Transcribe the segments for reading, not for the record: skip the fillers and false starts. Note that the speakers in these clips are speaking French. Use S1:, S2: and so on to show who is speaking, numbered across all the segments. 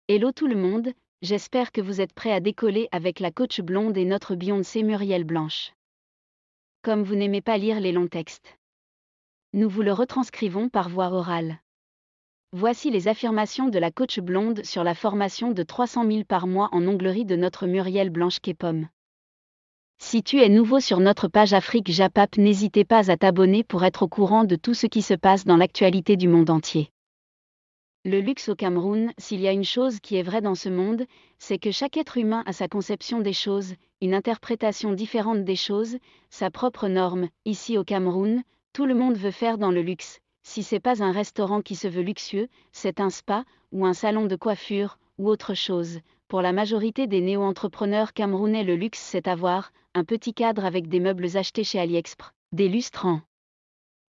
S1: Hello tout le monde, j'espère que vous êtes prêts à décoller avec la coach blonde et notre Beyoncé Muriel Blanche. Comme vous n'aimez pas lire les longs textes, nous vous le retranscrivons par voie orale. Voici les affirmations de la coach blonde sur la formation de 300 000 par mois en onglerie de notre Muriel Blanche Képom. Si tu es nouveau sur notre page Afrique Japap, n'hésitez pas à t'abonner pour être au courant de tout ce qui se passe dans l'actualité du monde entier. Le luxe au Cameroun, s'il y a une chose qui est vraie dans ce monde, c'est que chaque être humain a sa conception des choses, une interprétation différente des choses, sa propre norme. Ici au Cameroun, tout le monde veut faire dans le luxe. Si c'est pas un restaurant qui se veut luxueux, c'est un spa, ou un salon de coiffure, ou autre chose. Pour la majorité des néo-entrepreneurs camerounais, le luxe c'est avoir un petit cadre avec des meubles achetés chez AliExpress, des lustres en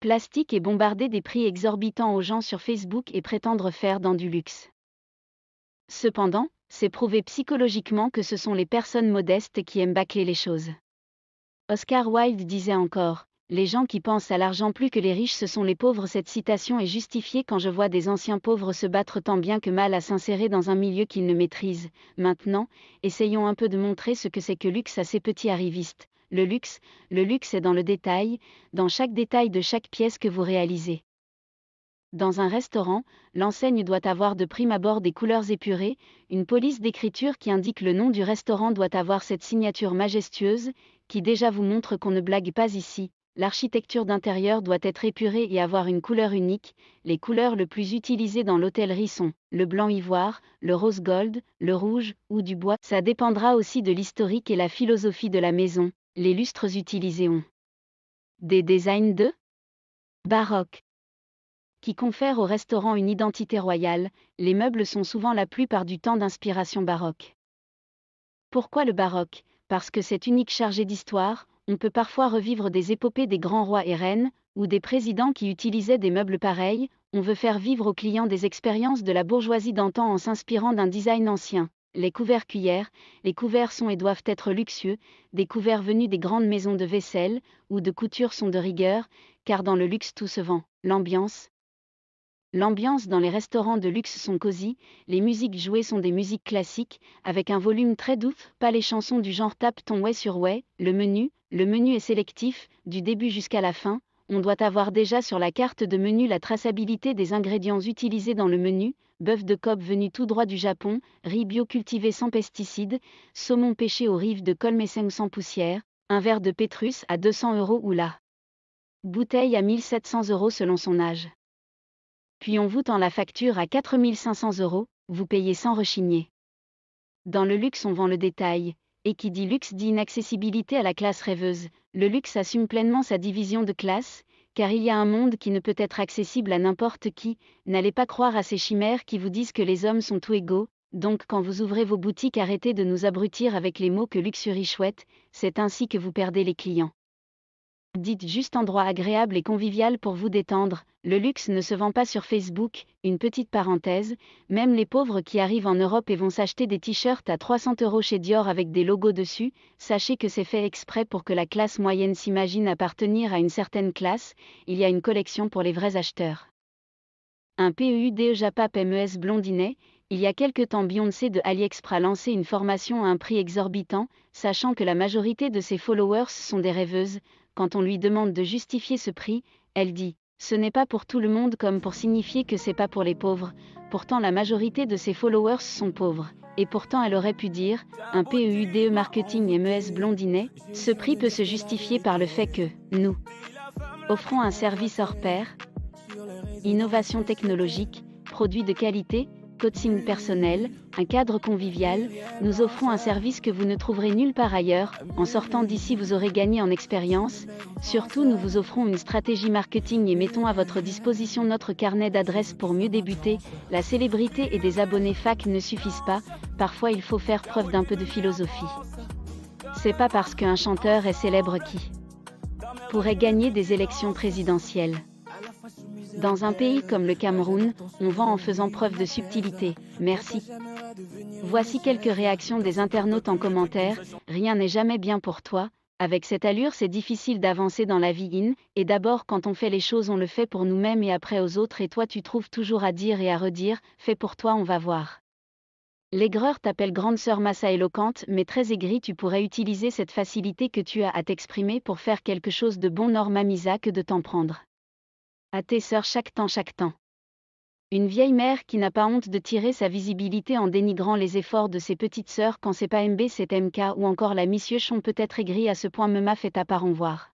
S1: plastique et bombarder des prix exorbitants aux gens sur Facebook et prétendre faire dans du luxe. Cependant, c'est prouvé psychologiquement que ce sont les personnes modestes qui aiment bâcler les choses. Oscar Wilde disait encore, « Les gens qui pensent à l'argent plus que les riches, ce sont les pauvres ». Cette citation est justifiée quand je vois des anciens pauvres se battre tant bien que mal à s'insérer dans un milieu qu'ils ne maîtrisent. Maintenant, essayons un peu de montrer ce que c'est que luxe à ces petits arrivistes. Le luxe est dans le détail, dans chaque détail de chaque pièce que vous réalisez. Dans un restaurant, l'enseigne doit avoir de prime abord des couleurs épurées, une police d'écriture qui indique le nom du restaurant doit avoir cette signature majestueuse, qui déjà vous montre qu'on ne blague pas ici. L'architecture d'intérieur doit être épurée et avoir une couleur unique. Les couleurs le plus utilisées dans l'hôtellerie sont le blanc ivoire, le rose gold, le rouge ou du bois. Ça dépendra aussi de l'historique et la philosophie de la maison. Les lustres utilisés ont des designs de baroque qui confèrent au restaurant une identité royale. Les meubles sont souvent la plupart du temps d'inspiration baroque. Pourquoi le baroque ? Parce que c'est unique, chargé d'histoire. On peut parfois revivre des épopées des grands rois et reines, ou des présidents qui utilisaient des meubles pareils. On veut faire vivre aux clients des expériences de la bourgeoisie d'antan en s'inspirant d'un design ancien. Les couverts cuillères, les couverts sont et doivent être luxueux, des couverts venus des grandes maisons de vaisselle, ou de couture sont de rigueur, car dans le luxe tout se vend. L'ambiance dans les restaurants de luxe sont cosy, les musiques jouées sont des musiques classiques, avec un volume très doux, pas les chansons du genre tape ton ouais sur ouais. Le menu est sélectif, du début jusqu'à la fin. On doit avoir déjà sur la carte de menu la traçabilité des ingrédients utilisés dans le menu, bœuf de Kobe venu tout droit du Japon, riz bio cultivé sans pesticides, saumon pêché aux rives de Colmeseng sans poussière, un verre de Pétrus à 200 € ou la bouteille à 1700 € selon son âge. Puis on vous tend la facture à 4500 €, vous payez sans rechigner. Dans le luxe on vend le détail, et qui dit luxe dit inaccessibilité à la classe rêveuse. Le luxe assume pleinement sa division de classe, car il y a un monde qui ne peut être accessible à n'importe qui. N'allez pas croire à ces chimères qui vous disent que les hommes sont tous égaux. Donc quand vous ouvrez vos boutiques, arrêtez de nous abrutir avec les mots que luxury chouette, c'est ainsi que vous perdez les clients. Dites juste endroit agréable et convivial pour vous détendre. Le luxe ne se vend pas sur Facebook. Une petite parenthèse, même les pauvres qui arrivent en Europe et vont s'acheter des t-shirts à 300 € chez Dior avec des logos dessus, sachez que c'est fait exprès pour que la classe moyenne s'imagine appartenir à une certaine classe. Il y a une collection pour les vrais acheteurs. Un PEUDE Japap MES Blondinet. Il y a quelque temps, Beyoncé de AliExpress a lancé une formation à un prix exorbitant, sachant que la majorité de ses followers sont des rêveuses. Quand on lui demande de justifier ce prix, elle dit « Ce n'est pas pour tout le monde » comme pour signifier que c'est pas pour les pauvres. Pourtant la majorité de ses followers sont pauvres. Et pourtant elle aurait pu dire « Un PEUDE Marketing MES Blondinet ». Ce prix peut se justifier par le fait que nous offrons un service hors pair, innovation technologique, produits de qualité, coaching personnel, un cadre convivial. Nous offrons un service que vous ne trouverez nulle part ailleurs. En sortant d'ici, vous aurez gagné en expérience. Surtout, nous vous offrons une stratégie marketing et mettons à votre disposition notre carnet d'adresses pour mieux débuter. La célébrité et des abonnés fac ne suffisent pas. Parfois, il faut faire preuve d'un peu de philosophie. C'est pas parce qu'un chanteur est célèbre qui pourrait gagner des élections présidentielles. Dans un pays comme le Cameroun, on vend en faisant preuve de subtilité. Merci. Voici quelques réactions des internautes en commentaire. Rien n'est jamais bien pour toi. Avec cette allure, c'est difficile d'avancer dans la vie et d'abord quand on fait les choses, on le fait pour nous-mêmes et après aux autres et toi tu trouves toujours à dire et à redire. Fais pour toi, on va voir. L'aigreur t'appelle grande sœur Massa éloquente mais très aigrie. Tu pourrais utiliser cette facilité que tu as à t'exprimer pour faire quelque chose de bon. Norma Misa que de t'en prendre à tes sœurs chaque temps. Une vieille mère qui n'a pas honte de tirer sa visibilité en dénigrant les efforts de ses petites sœurs. Quand c'est pas MB c'est MK ou encore la Monsieur Chon peut être aigrie à ce point. Me m'a fait à part en voir.